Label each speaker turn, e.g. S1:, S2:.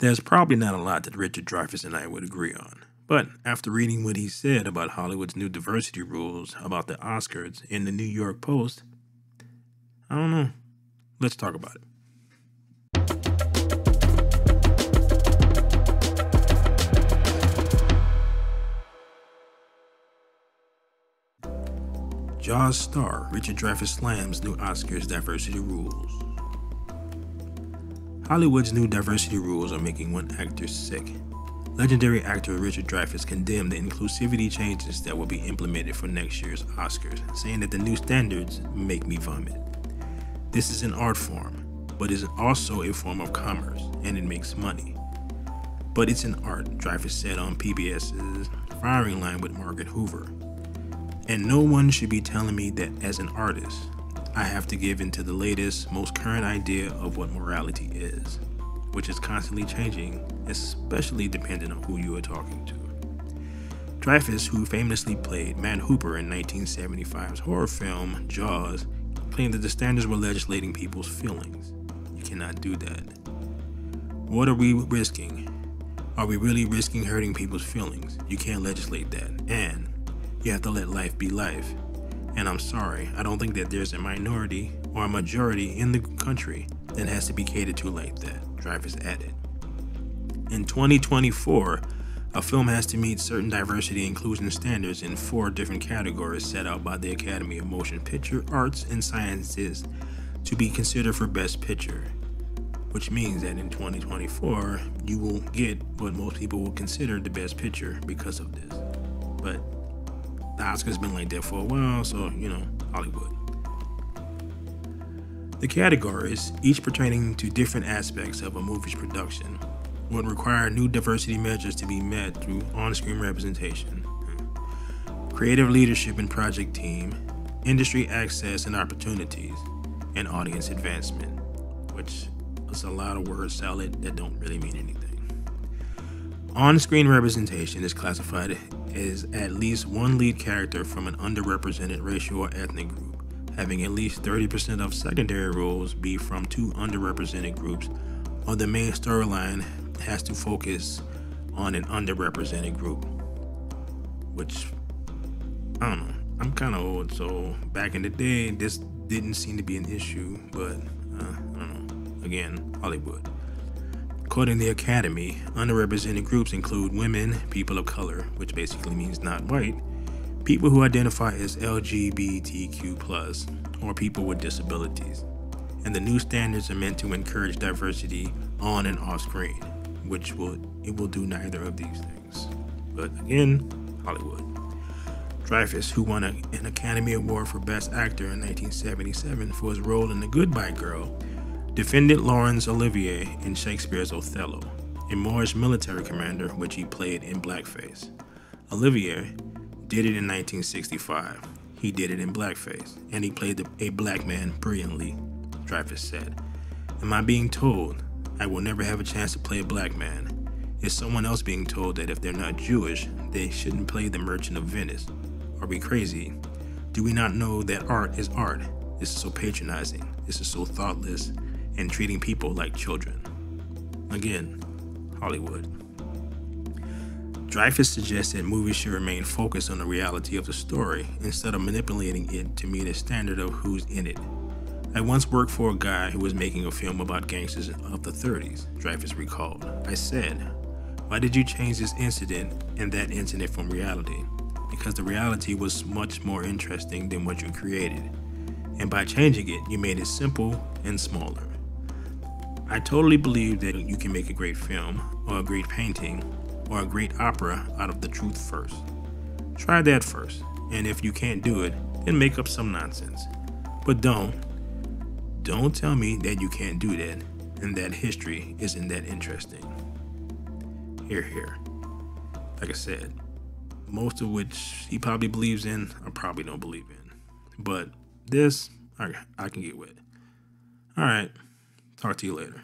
S1: There's probably not a lot that Richard Dreyfuss and I would agree on, but after reading what he said about Hollywood's new diversity rules about the Oscars in the New York Post, I don't know. Let's talk about it. Jaws star Richard Dreyfuss slams new Oscars diversity rules. Hollywood's new diversity rules are making one actor sick. Legendary actor Richard Dreyfuss condemned the inclusivity changes that will be implemented for next year's Oscars, saying that the new standards make me vomit. This is an art form, but is also a form of commerce, and it makes money. But it's an art, Dreyfuss said on PBS's Firing Line with Margaret Hoover. And no one should be telling me that as an artist, I have to give in to the latest, most current idea of what morality is, which is constantly changing, especially depending on who you are talking to. Dreyfuss, who famously played Matt Hooper in 1975's horror film Jaws, claimed that the standards were legislating people's feelings. You cannot do that. What are we risking? Are we really risking hurting people's feelings? You can't legislate that. And you have to let life be life. And I'm sorry, I don't think that there's a minority or a majority in the country that has to be catered to like that, Dreyfuss added. In 2024, a film has to meet certain diversity inclusion standards in 4 different categories set out by the Academy of Motion Picture Arts and Sciences to be considered for Best Picture, which means that in 2024, you will get what most people will consider the Best Picture because of this. But the Oscars been like that for a while, so, Hollywood. The categories, each pertaining to different aspects of a movie's production, would require new diversity measures to be met through on-screen representation, creative leadership and project team, industry access and opportunities, and audience advancement, which is a lot of word salad that don't really mean anything. On-screen representation is classified as at least one lead character from an underrepresented racial or ethnic group, having at least 30% of secondary roles be from 2 underrepresented groups, or the main storyline has to focus on an underrepresented group. Which, I don't know, I'm kind of old, so back in the day, this didn't seem to be an issue, but I don't know, again, Hollywood. According to the Academy, underrepresented groups include women, people of color, which basically means not white, people who identify as LGBTQ+, or people with disabilities. And the new standards are meant to encourage diversity on and off screen, which it will do neither of these things. But again, Hollywood. Dreyfuss, who won an Academy Award for Best Actor in 1977 for his role in The Goodbye Girl, defended Laurence Olivier in Shakespeare's Othello, a Moorish military commander which he played in blackface. Olivier did it in 1965. He did it in blackface, and he played a black man brilliantly, Dreyfuss said. Am I being told I will never have a chance to play a black man? Is someone else being told that if they're not Jewish, they shouldn't play the Merchant of Venice? Are we crazy? Do we not know that art is art? This is so patronizing. This is so thoughtless and treating people like children. Again, Hollywood. Dreyfuss suggests that movies should remain focused on the reality of the story instead of manipulating it to meet a standard of who's in it. I once worked for a guy who was making a film about gangsters of the 30s, Dreyfuss recalled. I said, why did you change this incident and that incident from reality? Because the reality was much more interesting than what you created. And by changing it, you made it simple and smaller. I totally believe that you can make a great film, or a great painting, or a great opera out of the truth first. Try that first, and if you can't do it, then make up some nonsense. But don't tell me that you can't do that, and that history isn't that interesting. Hear, hear. Like I said, most of which he probably believes in, I probably don't believe in. But this, I can get with. Alright, talk to you later.